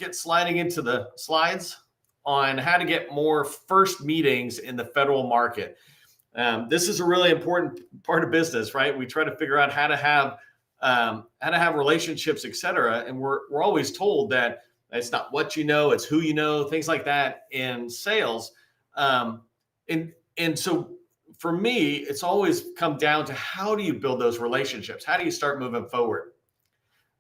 get sliding into the slides on how to get more first meetings in the federal market. This is a really important part of business, right? We try to figure out how to have relationships, et cetera. And we're always told that it's not what you know, it's who you know, things like that in sales. And so for me, it's always come down to how do you build those relationships? How do you start moving forward?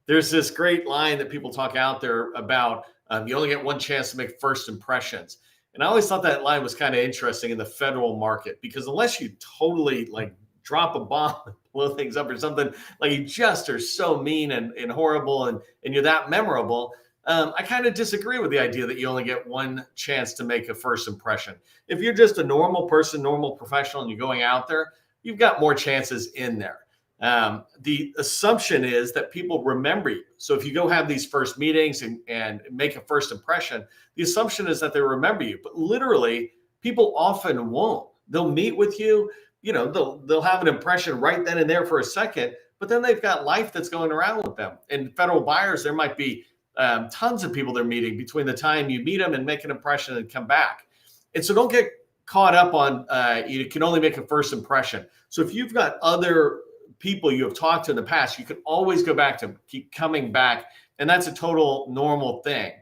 There's this great line that people talk out there about you only get one chance to make first impressions. And I always thought that line was kind of interesting in the federal market, because unless you totally like drop a bomb and blow things up or something, like you just are so mean and horrible and you're that memorable, I kind of disagree with the idea that you only get one chance to make a first impression. If you're just a normal person, normal professional, and you're going out there, you've got more chances in there. The assumption is that people remember you. So if you go have these first meetings and make a first impression, the assumption is that they remember you. But literally, people often won't. They'll meet with you, they'll have an impression right then and there for a second, but then they've got life that's going around with them. And federal buyers, there might be tons of people they're meeting between the time you meet them and make an impression and come back. And so don't get caught up on you can only make a first impression. So if you've got other people you have talked to in the past, you can always go back to them, keep coming back. And that's a total normal thing.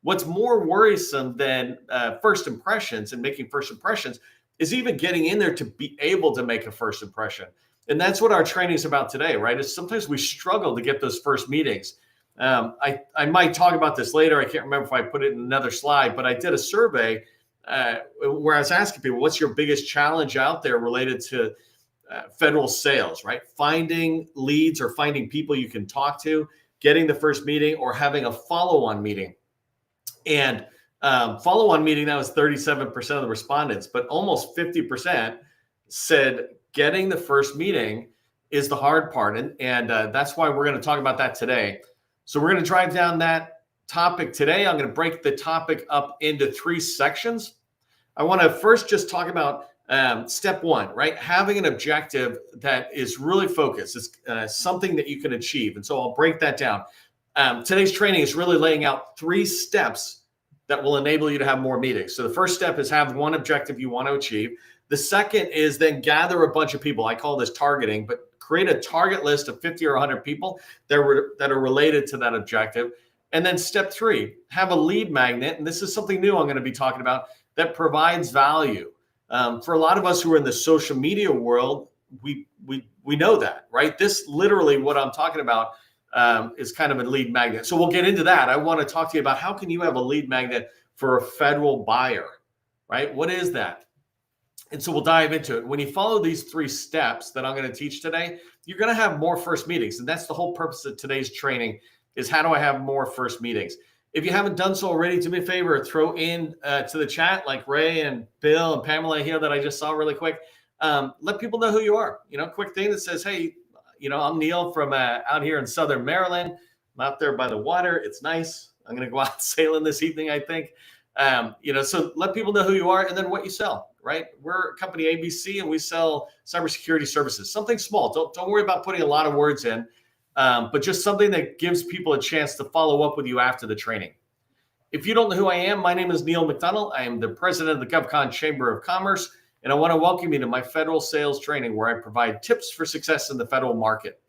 What's more worrisome than first impressions and making first impressions is even getting in there to be able to make a first impression. And that's what our training is about today, right? Is sometimes we struggle to get those first meetings. I might talk about this later. I can't remember if I put it in another slide, but I did a survey where I was asking people, what's your biggest challenge out there related to federal sales, right? Finding leads or finding people you can talk to, getting the first meeting, or having a follow-on meeting. And follow-on meeting, that was 37% of the respondents, but almost 50% said getting the first meeting is the hard part. And that's why we're going to talk about that today. So we're going to drive down that topic today. I'm going to break the topic up into 3 sections. I want to first just talk about step 1, right? Having an objective that is really focused. It's something that you can achieve. And so I'll break that down. Today's training is really laying out 3 steps that will enable you to have more meetings. So the first step is have one objective you want to achieve. The second is then gather a bunch of people. I call this targeting, but create a target list of 50 or 100 people that are related to that objective. And then step 3, have a lead magnet. And this is something new I'm going to be talking about that provides value. For a lot of us who are in the social media world, we know that, right? This literally what I'm talking about is kind of a lead magnet. So we'll get into that. I want to talk to you about how can you have a lead magnet for a federal buyer, right? What is that? And so we'll dive into it. When you follow these 3 steps that I'm going to teach today, you're going to have more first meetings. And that's the whole purpose of today's training is how do I have more first meetings? If you haven't done so already, do me a favor, throw in to the chat like Ray and Bill and Pamela here that I just saw really quick. Let people know who you are. Quick thing that says, hey, I'm Neil from out here in Southern Maryland. I'm out there by the water. It's nice. I'm going to go out sailing this evening, I think. So let people know who you are and then what you sell, right? We're company ABC and we sell cybersecurity services, something small. Don't worry about putting a lot of words in. But just something that gives people a chance to follow up with you after the training. If you don't know who I am, my name is Neil McDonald. I am the president of the GovCon Chamber of Commerce, and I want to welcome you to my federal sales training where I provide tips for success in the federal market.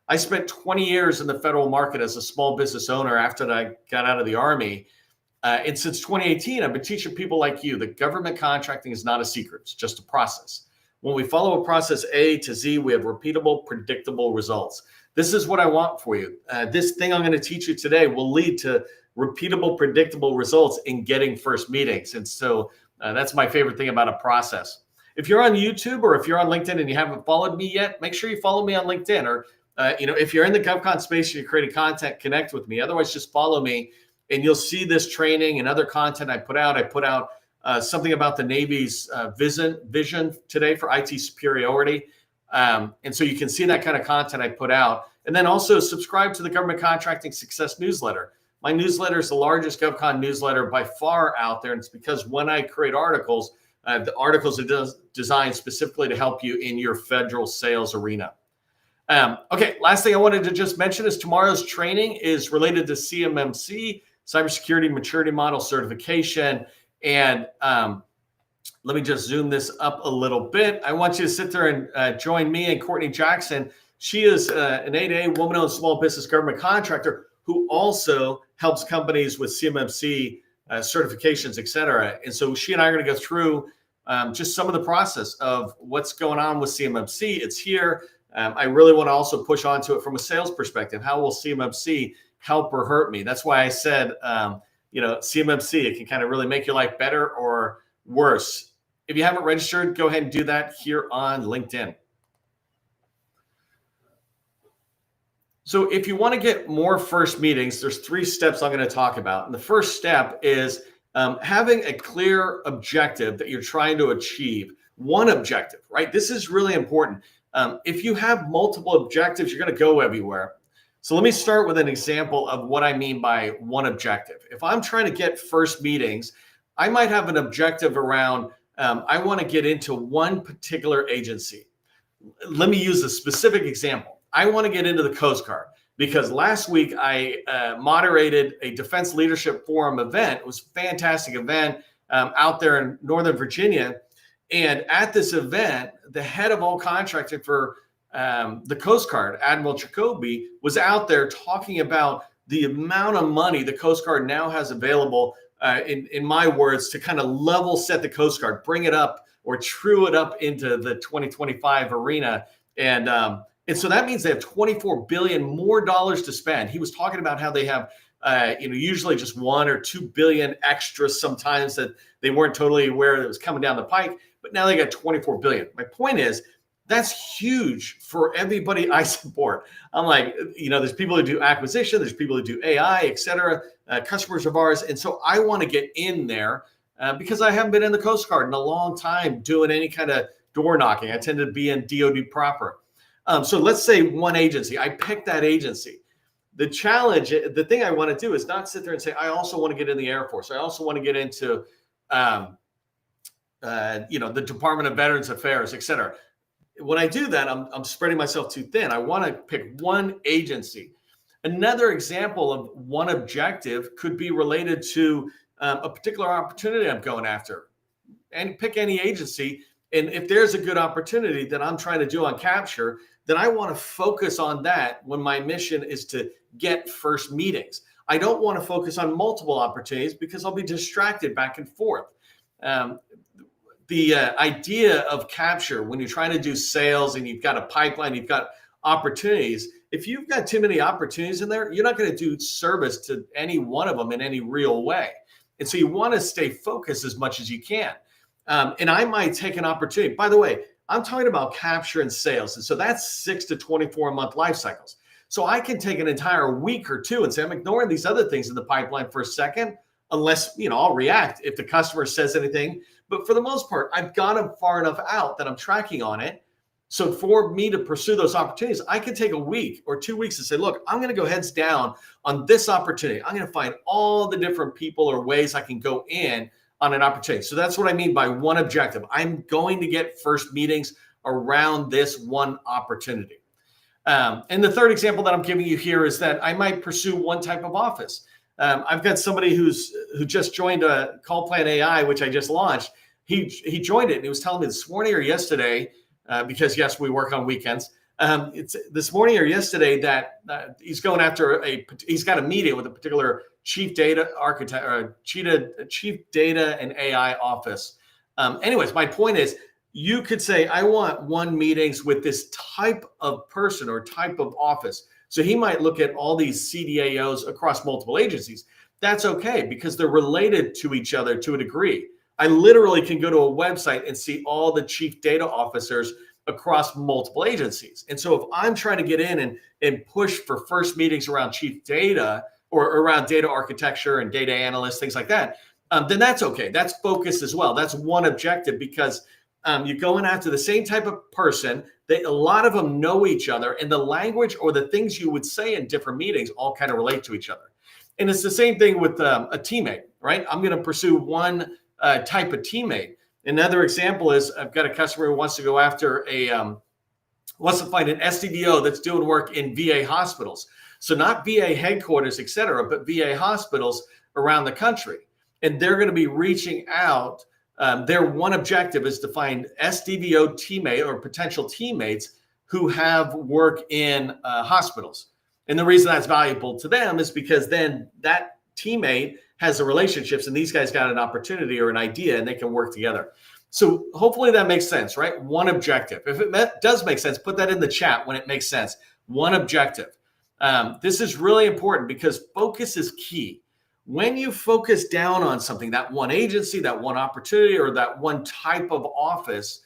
I spent 20 years in the federal market as a small business owner after I got out of the Army. And since 2018, I've been teaching people like you that government contracting is not a secret. It's just a process. When we follow a process A to Z, we have repeatable, predictable results. This is what I want for you. This thing I'm going to teach you today will lead to repeatable, predictable results in getting first meetings. And so that's my favorite thing about a process. If you're on YouTube or if you're on LinkedIn and you haven't followed me yet, make sure you follow me on LinkedIn. Or, if you're in the GovCon space and you're creating content, connect with me. Otherwise, just follow me and you'll see this training and other content I put out. I put out something about the Navy's vision today for IT superiority. And so you can see that kind of content I put out. And then also subscribe to the Government Contracting Success newsletter. My newsletter is the largest GovCon newsletter by far out there. And it's because when I create articles, the articles are designed specifically to help you in your federal sales arena. Okay, last thing I wanted to just mention is tomorrow's training is related to CMMC. cybersecurity maturity model certification. And let me just zoom this up a little bit. I want you to sit there and join me and Courtney Jackson. She is an 8A woman-owned small business government contractor who also helps companies with CMMC certifications, et cetera. And so she and I are going to go through just some of the process of what's going on with CMMC. It's here. I really want to also push onto it from a sales perspective. How will CMMC help or hurt me? That's why I said, CMMC, it can kind of really make your life better or worse. If you haven't registered, go ahead and do that here on LinkedIn. So if you want to get more first meetings, there's 3 steps I'm going to talk about. And the first step is having a clear objective that you're trying to achieve. One objective, right? This is really important. If you have multiple objectives, you're going to go everywhere. So let me start with an example of what I mean by one objective. If I'm trying to get first meetings, I might have an objective around, I want to get into one particular agency. Let me use a specific example. I want to get into the Coast Guard because last week I moderated a Defense Leadership Forum event. It was a fantastic event out there in Northern Virginia. And at this event, the head of all contracting for the Coast Guard, Admiral Jacoby, was out there talking about the amount of money the Coast Guard now has available, in my words, to kind of level set the Coast Guard, bring it up or true it up into the 2025 arena. And so that means they have $24 billion more dollars to spend. He was talking about how they have, usually just $1 or $2 billion extras sometimes that they weren't totally aware that was coming down the pike, but now they got $24 billion. My point is, that's huge for everybody I support. I'm like, there's people who do acquisition, there's people who do AI, et cetera, customers of ours. And so I want to get in there because I haven't been in the Coast Guard in a long time doing any kind of door knocking. I tend to be in DoD proper. So let's say one agency, I pick that agency. The challenge, the thing I want to do is not sit there and say, I also want to get in the Air Force. I also want to get into, the Department of Veterans Affairs, et cetera. When I do that, I'm spreading myself too thin. I want to pick one agency. Another example of one objective could be related to a particular opportunity I'm going after. And pick any agency. And if there's a good opportunity that I'm trying to do on Capture, then I want to focus on that when my mission is to get first meetings. I don't want to focus on multiple opportunities because I'll be distracted back and forth. The idea of Capture, when you're trying to do sales and you've got a pipeline, you've got opportunities, if you've got too many opportunities in there, you're not going to do service to any one of them in any real way. And so you want to stay focused as much as you can. And I might take an opportunity. By the way, I'm talking about Capture and sales. And so that's 6 to 24 month life cycles. So I can take an entire week or two and say, I'm ignoring these other things in the pipeline for a second, unless, I'll react if the customer says anything. But for the most part, I've got them far enough out that I'm tracking on it. So for me to pursue those opportunities, I can take a week or 2 weeks and say, look, I'm going to go heads down on this opportunity. I'm going to find all the different people or ways I can go in on an opportunity. So that's what I mean by one objective. I'm going to get first meetings around this one opportunity. And the third example that I'm giving you here is that I might pursue one type of office. I've got somebody who just joined a Call Plan AI, which I just launched. He joined it and he was telling me this morning or yesterday, because yes, we work on weekends. It's this morning or yesterday that he's going after he's got a meeting with a particular chief data architect or chief data and AI office. Anyways, my point is, you could say, I want one meetings with this type of person or type of office. So he might look at all these CDAOs across multiple agencies. That's okay because they're related to each other to a degree. I literally can go to a website and see all the chief data officers across multiple agencies. And so if I'm trying to get in and push for first meetings around chief data or around data architecture and data analysts, things like that, then that's okay. That's focused as well. That's one objective because you're going after the same type of person. A lot of them know each other, and the language or the things you would say in different meetings all kind of relate to each other. And it's the same thing with a teammate, right? I'm going to pursue one type of teammate. Another example is I've got a customer who wants to go after wants to find an SDDO that's doing work in VA hospitals. So not VA headquarters, et cetera, but VA hospitals around the country. And they're going to be reaching out. Their one objective is to find SDVO teammate or potential teammates who have work in hospitals. And the reason that's valuable to them is because then that teammate has the relationships and these guys got an opportunity or an idea and they can work together. So hopefully that makes sense, right? One objective. If it does make sense, put that in the chat when it makes sense. One objective. This is really important because focus is key. When you focus down on something, that one agency, that one opportunity, or that one type of office,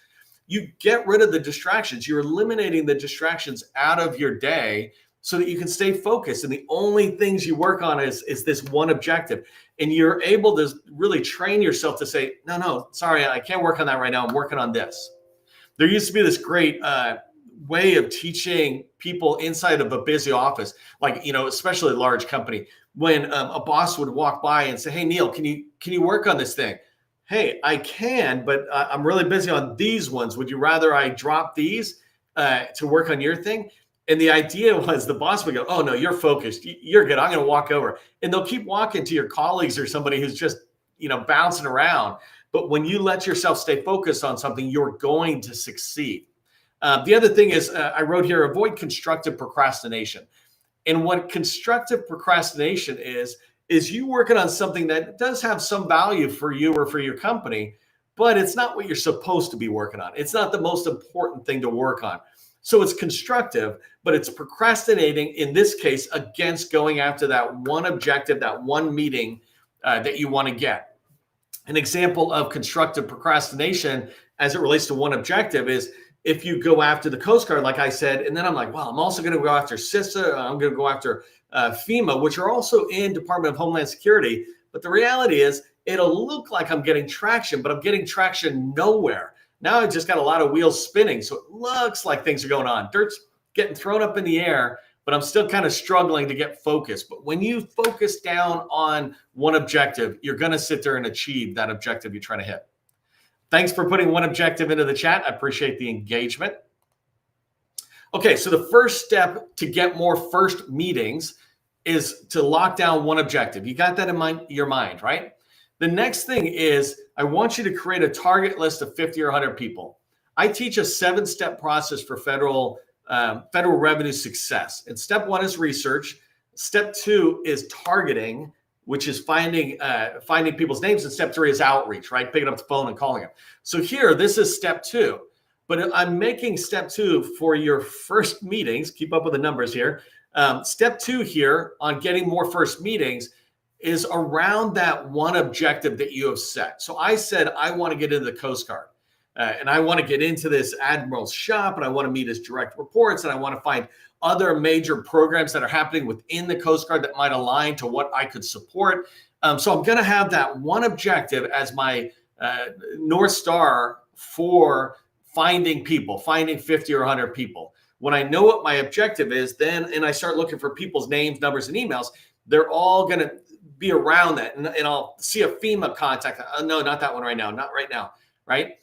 you get rid of the distractions. You're eliminating the distractions out of your day so that you can stay focused. And the only things you work on is this one objective. And you're able to really train yourself to say, no, sorry, I can't work on that right now. I'm working on this. There used to be this great way of teaching people inside of a busy office, like, especially a large company, when a boss would walk by and say, hey, Neil, can you work on this thing? Hey, I can, but I'm really busy on these ones. Would you rather I drop these to work on your thing? And the idea was the boss would go, oh, no, you're focused. You're good. I'm going to walk over. And they'll keep walking to your colleagues or somebody who's just, bouncing around. But when you let yourself stay focused on something, you're going to succeed. The other thing is I wrote here, avoid constructive procrastination. And what constructive procrastination is you working on something that does have some value for you or for your company, but it's not what you're supposed to be working on. It's not the most important thing to work on. So it's constructive, but it's procrastinating in this case against going after that one objective, that one meeting that you want to get. An example of constructive procrastination as it relates to one objective is if you go after the Coast Guard, like I said, and then I'm like, well, I'm also going to go after CISA, I'm going to go after FEMA, which are also in Department of Homeland Security. But the reality is it'll look like I'm getting traction, but I'm getting traction nowhere. Now I just got a lot of wheels spinning. So it looks like things are going on. Dirt's getting thrown up in the air, but I'm still kind of struggling to get focused. But when you focus down on one objective, you're going to sit there and achieve that objective you're trying to hit. Thanks for putting one objective into the chat. I appreciate the engagement. Okay, so the first step to get more first meetings is to lock down one objective. You got that in your mind, right? The next thing is I want you to create a target list of 50 or 100 people. I teach a 7-step process for federal revenue success. And step 1 is research. Step 2 is targeting, which is finding people's names. And step 3 is outreach, right? Picking up the phone and calling them. So here, this is step 2. But I'm making step 2 for your first meetings. Keep up with the numbers here. Step 2 here on getting more first meetings is around that one objective that you have set. So I said, I want to get into the Coast Guard and I want to get into this admiral's shop and I want to meet his direct reports and I want to find other major programs that are happening within the Coast Guard that might align to what I could support. So I'm going to have that one objective as my North Star for finding people, finding 50 or 100 people. When I know what my objective is, and I start looking for people's names, numbers, and emails, they're all going to be around that. And I'll see a FEMA contact. No, not that one right now. Not right now. Right.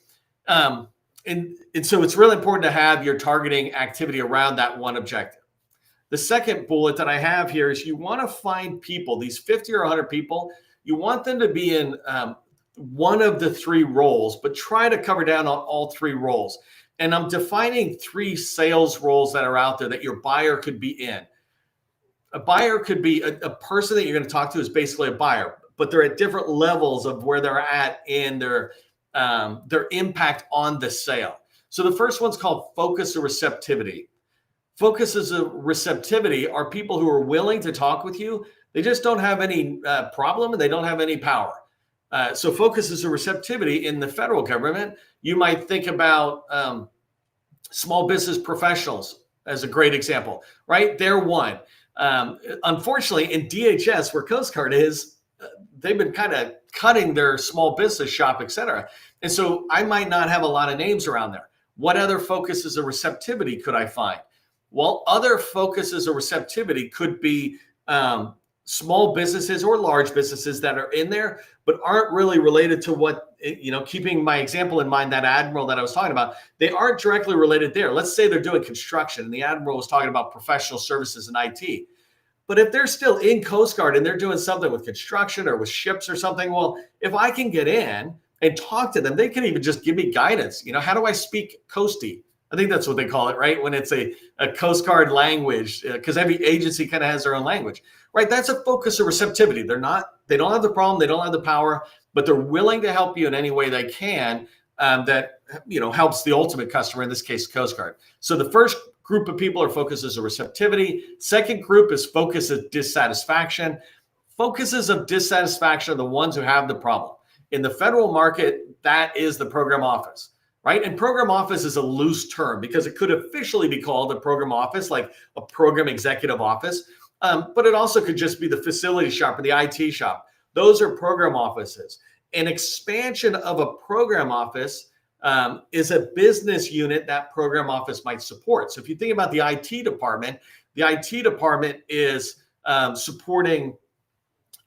And so it's really important to have your targeting activity around that one objective. The second bullet that I have here is you want to find people, these 50 or 100 people, you want them to be in one of the 3 roles, but try to cover down on all 3 roles. And I'm defining 3 sales roles that are out there that your buyer could be in. A buyer could be a person that you're going to talk to is basically a buyer, but they're at different levels of where they're at in their impact on the sale. So the first one's called focus or receptivity. Focus as a receptivity are people who are willing to talk with you. They just don't have any problem and they don't have any power. So focus is a receptivity in the federal government. You might think about small business professionals as a great example, right? They're one. Unfortunately, in DHS, where Coast Guard is, they've been kind of cutting their small business shop, et cetera. And so I might not have a lot of names around there. What other focuses of receptivity could I find? Well, other focuses of receptivity could be small businesses or large businesses that are in there, but aren't really related to what, keeping my example in mind, that admiral that I was talking about, they aren't directly related there. Let's say they're doing construction and the admiral was talking about professional services and IT. But if they're still in Coast Guard and they're doing something with construction or with ships or something, well, if I can get in and talk to them, they can even just give me guidance. How do I speak Coastie? I think that's what they call it, right? When it's a Coast Guard language, because every agency kind of has their own language, right? That's a focus of receptivity. They don't have the problem, they don't have the power, but they're willing to help you in any way they can that helps the ultimate customer, in this case, Coast Guard. So the first group of people are focuses of receptivity. Second group is focus of dissatisfaction. Focuses of dissatisfaction are the ones who have the problem. In the federal market, that is the program office, right? And program office is a loose term because it could officially be called a program office, like a program executive office, but it also could just be the facility shop or the IT shop. Those are program offices. An expansion of a program office is a business unit that program office might support. So if you think about the IT department is supporting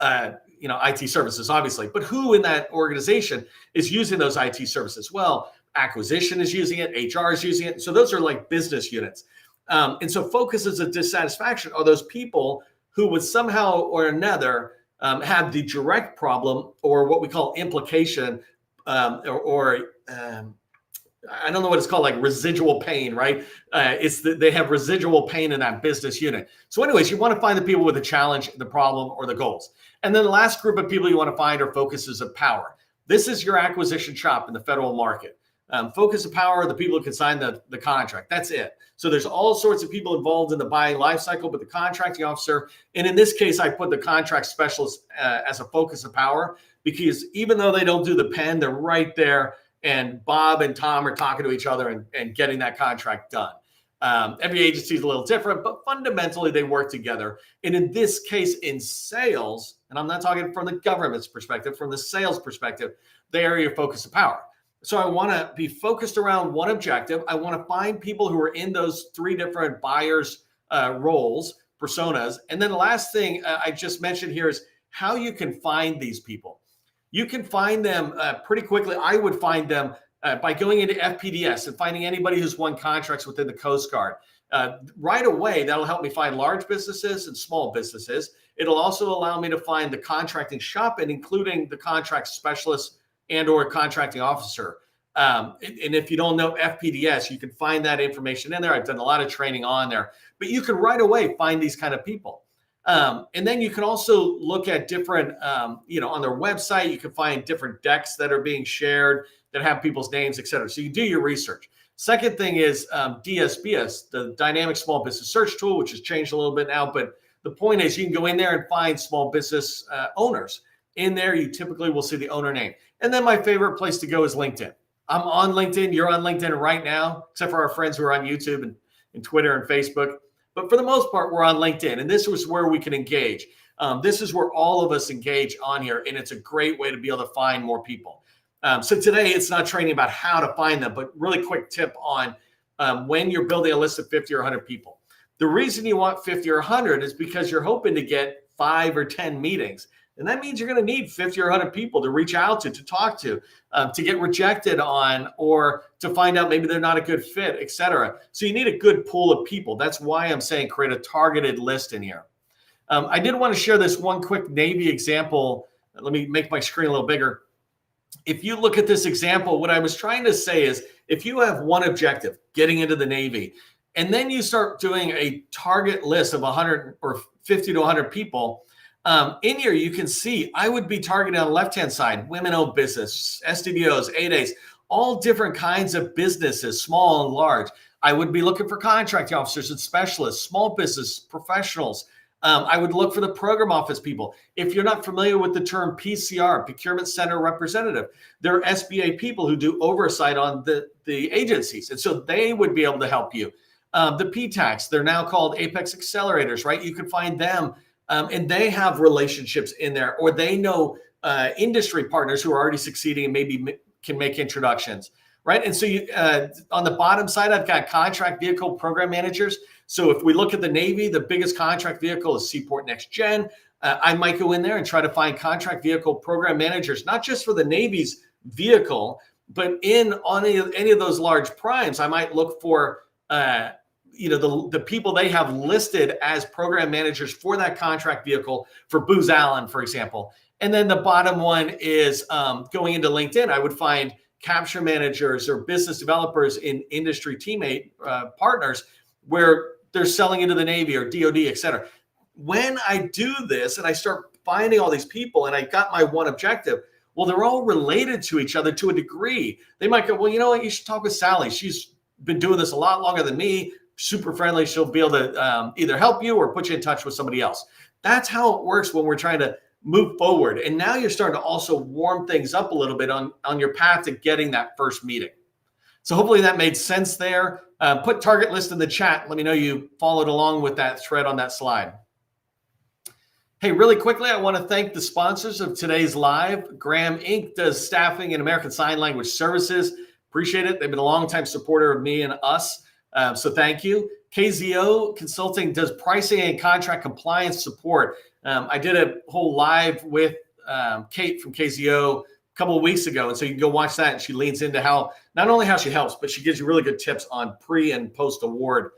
IT services, obviously. But who in that organization is using those IT services? Well, acquisition is using it, HR is using it. So those are like business units. And so focuses of dissatisfaction are those people who would somehow or another have the direct problem, or what we call implication, or I don't know what it's called, like residual pain, right? They have residual pain in that business unit. So anyways, you want to find the people with the challenge, the problem, or the goals. And then the last group of people you want to find are focuses of power. This is your acquisition shop in the federal market. Focus of power are the people who can sign the contract. That's it. So there's all sorts of people involved in the buying life cycle, but the contracting officer, and in this case, I put the contract specialist as a focus of power, because even though they don't do the pen, they're right there, and Bob and Tom are talking to each other and getting that contract done. Every agency is a little different, but fundamentally they work together. And in this case, in sales, and I'm not talking from the government's perspective, from the sales perspective, they are your focus of power. So I want to be focused around one objective. I want to find people who are in those three different buyers roles, personas. And then the last thing I just mentioned here is how you can find these people. You can find them pretty quickly. I would find them by going into FPDS and finding anybody who's won contracts within the Coast Guard. Right away, that'll help me find large businesses and small businesses. It'll also allow me to find the contracting shop, and including the contract specialist and or contracting officer. And if you don't know FPDS, you can find that information in there. I've done a lot of training on there, but you can right away find these kind of people. And then you can also look at different, on their website, you can find different decks that are being shared that have people's names, et cetera. So you do your research. Second thing is DSBS, the Dynamic Small Business Search Tool, which has changed a little bit now. But the point is you can go in there and find small business owners. In there, you typically will see the owner name. And then my favorite place to go is LinkedIn. I'm on LinkedIn. You're on LinkedIn right now, except for our friends who are on YouTube and Twitter and Facebook. But for the most part, we're on LinkedIn. And this is where we can engage. This is where all of us engage on here. And it's a great way to be able to find more people. So today, it's not training about how to find them, but really quick tip on when you're building a list of 50 or 100 people. The reason you want 50 or 100 is because you're hoping to get 5 or 10 meetings. And that means you're going to need 50 or 100 people to reach out to talk to get rejected on, or to find out maybe they're not a good fit, et cetera. So you need a good pool of people. That's why I'm saying create a targeted list in here. I did want to share this one quick Navy example. Let me make my screen a little bigger. If you look at this example, what I was trying to say is if you have one objective, getting into the Navy, and then you start doing a target list of 100 or 50 to 100 people, in here, you can see I would be targeting on the left-hand side, women-owned business, SDBOs, 8As, all different kinds of businesses, small and large. I would be looking for contracting officers and specialists, small business professionals. I would look for the program office people. If you're not familiar with the term PCR, Procurement Center Representative, there are SBA people who do oversight on the agencies. And so they would be able to help you. The PTACs, they're now called Apex Accelerators, right? You can find them. And they have relationships in there, or they know industry partners who are already succeeding and maybe can make introductions, right? And so on the bottom side, I've got contract vehicle program managers. So if we look at the Navy, the biggest contract vehicle is Seaport Next Gen. I might go in there and try to find contract vehicle program managers, not just for the Navy's vehicle, but on any of those large primes. I might look for the people they have listed as program managers for that contract vehicle for Booz Allen, for example. And then the bottom one is going into LinkedIn. I would find capture managers or business developers in industry teammate partners where they're selling into the Navy or DoD, et cetera. When I do this and I start finding all these people and I got my one objective, well, they're all related to each other to a degree. They might go, well, you know what? You should talk with Sally. She's been doing this a lot longer than me. Super friendly. She'll be able to either help you or put you in touch with somebody else. That's how it works when we're trying to move forward. And now you're starting to also warm things up a little bit on your path to getting that first meeting. So hopefully that made sense there. Put target list in the chat. Let me know you followed along with that thread on that slide. Hey, really quickly, I want to thank the sponsors of today's live. Graham Inc. does staffing and American Sign Language services. Appreciate it. They've been a longtime supporter of me and us. So thank you. KZO Consulting does pricing and contract compliance support. I did a whole live with Kate from KZO a couple of weeks ago. And so you can go watch that. And she leans into how, not only how she helps, but she gives you really good tips on pre and post award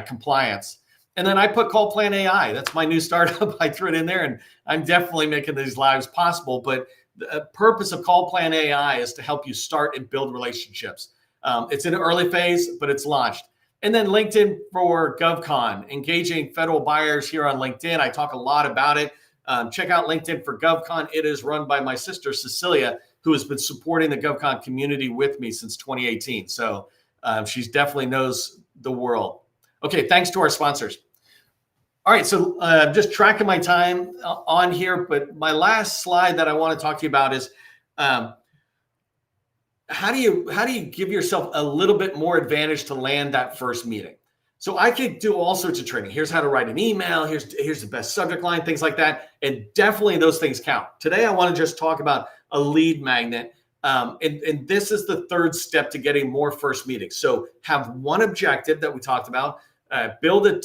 compliance. And then I put Call Plan AI. That's my new startup. I threw it in there and I'm definitely making these lives possible. But the purpose of Call Plan AI is to help you start and build relationships. It's in an early phase, but it's launched. And then LinkedIn for GovCon, engaging federal buyers here on LinkedIn. I talk a lot about it. Check out LinkedIn for GovCon. It is run by my sister, Cecilia, who has been supporting the GovCon community with me since 2018. So she definitely knows the world. Okay, thanks to our sponsors. All right, so just tracking my time on here, but my last slide that I want to talk to you about is how do you give yourself a little bit more advantage to land that first meeting? So I could do all sorts of training. Here's how to write an email. Here's the best subject line, things like that. And definitely those things count. Today, I want to just talk about a lead magnet. And this is the third step to getting more first meetings. So have one objective that we talked about, build a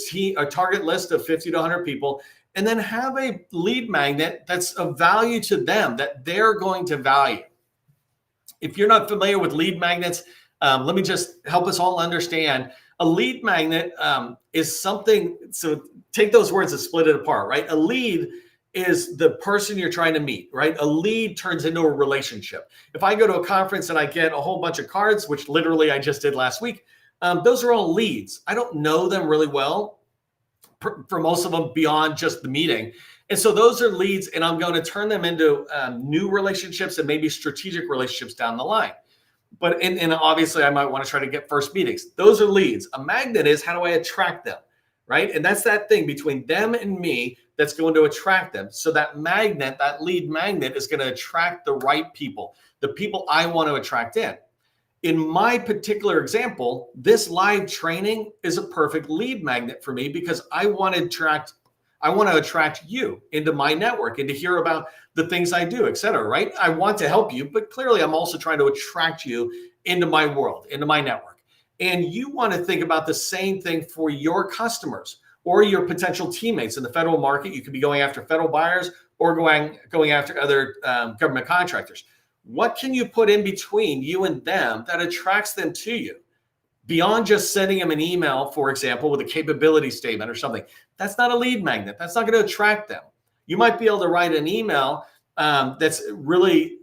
target list of 50 to 100 people, and then have a lead magnet that's of value to them that they're going to value. If you're not familiar with lead magnets, let me just help us all understand. A lead magnet is something, so take those words and split it apart, right? A lead is the person you're trying to meet, right? A lead turns into a relationship. If I go to a conference and I get a whole bunch of cards, which literally I just did last week, those are all leads. I don't know them really well for most of them beyond just the meeting. And so those are leads, and I'm going to turn them into new relationships and maybe strategic relationships down the line. But and obviously, I might want to try to get first meetings. Those are leads. A magnet is how do I attract them, right? And that's that thing between them and me that's going to attract them. So that magnet, that lead magnet is going to attract the right people, the people I want to attract in. In my particular example, this live training is a perfect lead magnet for me because I want to attract you into my network and to hear about the things I do, et cetera, right? I want to help you, but clearly I'm also trying to attract you into my world, into my network. And you want to think about the same thing for your customers or your potential teammates in the federal market. You could be going after federal buyers or going after other government contractors. What can you put in between you and them that attracts them to you? Beyond just sending them an email, for example, with a capability statement or something. That's not a lead magnet. That's not going to attract them. You might be able to write an email that's really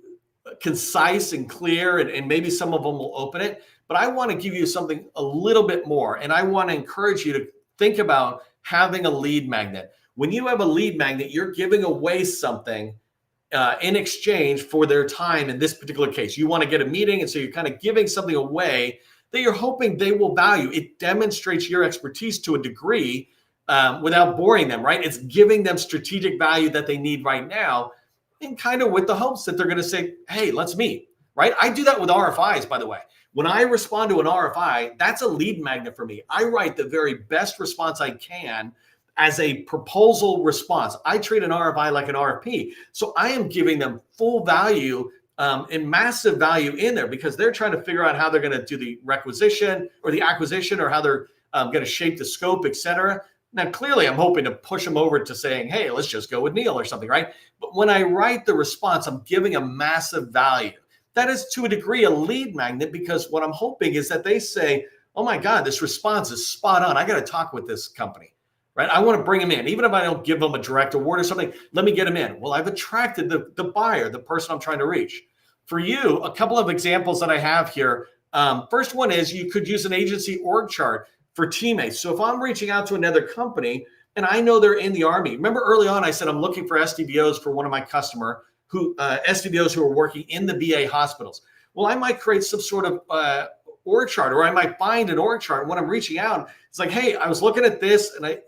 concise and clear, and maybe some of them will open it. But I want to give you something a little bit more, and I want to encourage you to think about having a lead magnet. When you have a lead magnet, you're giving away something in exchange for their time in this particular case. You want to get a meeting, and so you're kind of giving something away that you're hoping they will value. It demonstrates your expertise to a degree without boring them, right? It's giving them strategic value that they need right now, and kind of with the hopes that they're going to say, hey, let's meet, right? I do that with RFIs, by the way. When I respond to an RFI, that's a lead magnet for me. I write the very best response I can as a proposal response. I treat an RFI like an RFP. So I am giving them full value and massive value in there because they're trying to figure out how they're going to do the requisition or the acquisition or how they're going to shape the scope, et cetera. Now, clearly, I'm hoping to push them over to saying, hey, let's just go with Neil or something, right? But when I write the response, I'm giving a massive value. That is, to a degree, a lead magnet because what I'm hoping is that they say, oh my God, this response is spot on. I got to talk with this company, right? I want to bring them in. Even if I don't give them a direct award or something, let me get them in. Well, I've attracted the buyer, the person I'm trying to reach. For you, a couple of examples that I have here. First one is you could use an agency org chart for teammates. So if I'm reaching out to another company and I know they're in the Army, remember early on I said I'm looking for SDVOs for one of my customer SDVOs who are working in the VA hospitals. Well, I might create some sort of org chart, or I might find an org chart. When I'm reaching out, it's like, hey, I was looking at this and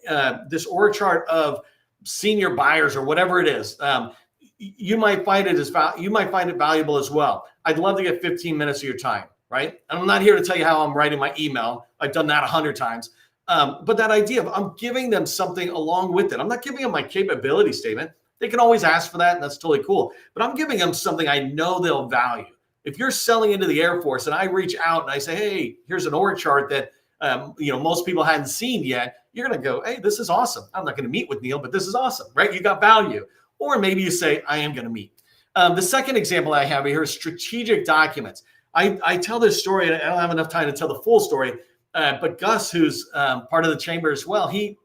this org chart of senior buyers or whatever it is. You might find it valuable as well. I'd love to get 15 minutes of your time, right? And I'm not here to tell you how I'm writing my email. I've done that 100 times. But that idea of I'm giving them something along with it. I'm not giving them my capability statement. They can always ask for that, and that's totally cool. But I'm giving them something I know they'll value. If you're selling into the Air Force and I reach out and I say, hey, here's an org chart that most people hadn't seen yet, you're going to go, hey, this is awesome. I'm not going to meet with Neil, but this is awesome, right? You got value. Or maybe you say, I am going to meet. The second example I have here is strategic documents. I tell this story, and I don't have enough time to tell the full story, but Gus, who's part of the chamber as well, he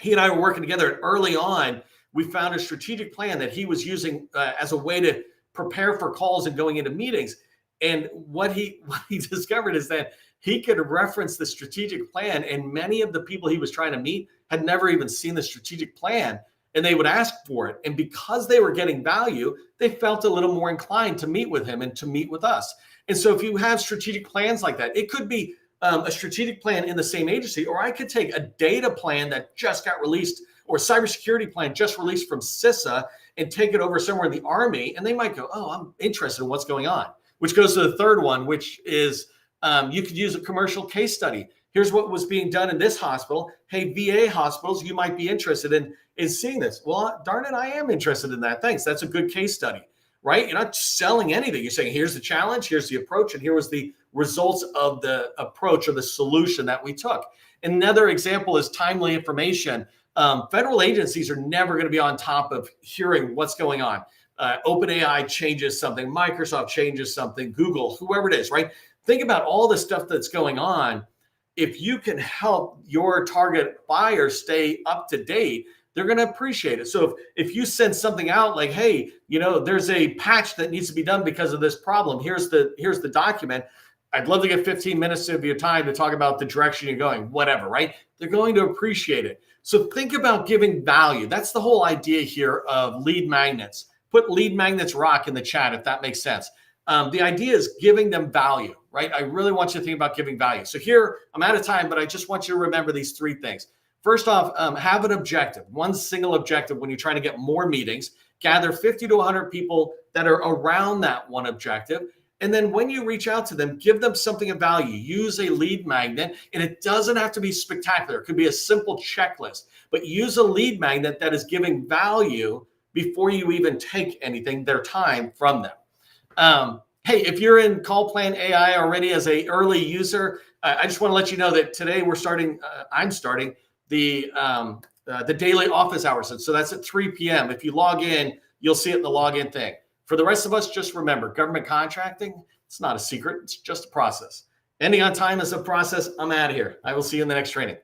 and I were working together, and early on, we found a strategic plan that he was using as a way to prepare for calls and going into meetings. And what he discovered is that he could reference the strategic plan, and many of the people he was trying to meet had never even seen the strategic plan, and they would ask for it. And because they were getting value, they felt a little more inclined to meet with him and to meet with us. And so if you have strategic plans like that, it could be a strategic plan in the same agency, or I could take a data plan that just got released, or cybersecurity plan just released from CISA, and take it over somewhere in the Army, and they might go, oh, I'm interested in what's going on, which goes to the third one, which is you could use a commercial case study. Here's what was being done in this hospital. Hey, VA hospitals, you might be interested in seeing this. Well, darn it, I am interested in that. Thanks. That's a good case study, right? You're not selling anything. You're saying, here's the challenge, here's the approach, and here was the results of the approach or the solution that we took. Another example is timely information. Federal agencies are never going to be on top of hearing what's going on. OpenAI changes something, Microsoft changes something, Google, whoever it is, right? Think about all the stuff that's going on. If you can help your target buyer stay up to date, they're going to appreciate it. So if you send something out like, hey, there's a patch that needs to be done because of this problem. Here's the document. I'd love to get 15 minutes of your time to talk about the direction you're going, whatever, right? They're going to appreciate it. So think about giving value. That's the whole idea here of lead magnets. Put lead magnets rock in the chat if that makes sense. The idea is giving them value, right? I really want you to think about giving value. So here, I'm out of time, but I just want you to remember these three things. First off, have an objective, one single objective when you're trying to get more meetings. Gather 50 to 100 people that are around that one objective. And then when you reach out to them, give them something of value. Use a lead magnet, and it doesn't have to be spectacular. It could be a simple checklist, but use a lead magnet that is giving value before you even take anything, their time from them. Hey, if you're in Call Plan AI already as an early user, I just want to let you know that today I'm starting the daily office hours. And so that's at 3 p.m. If you log in, you'll see it in the login thing. For the rest of us, just remember, government contracting, it's not a secret. It's just a process. Ending on time is a process. I'm out of here. I will see you in the next training.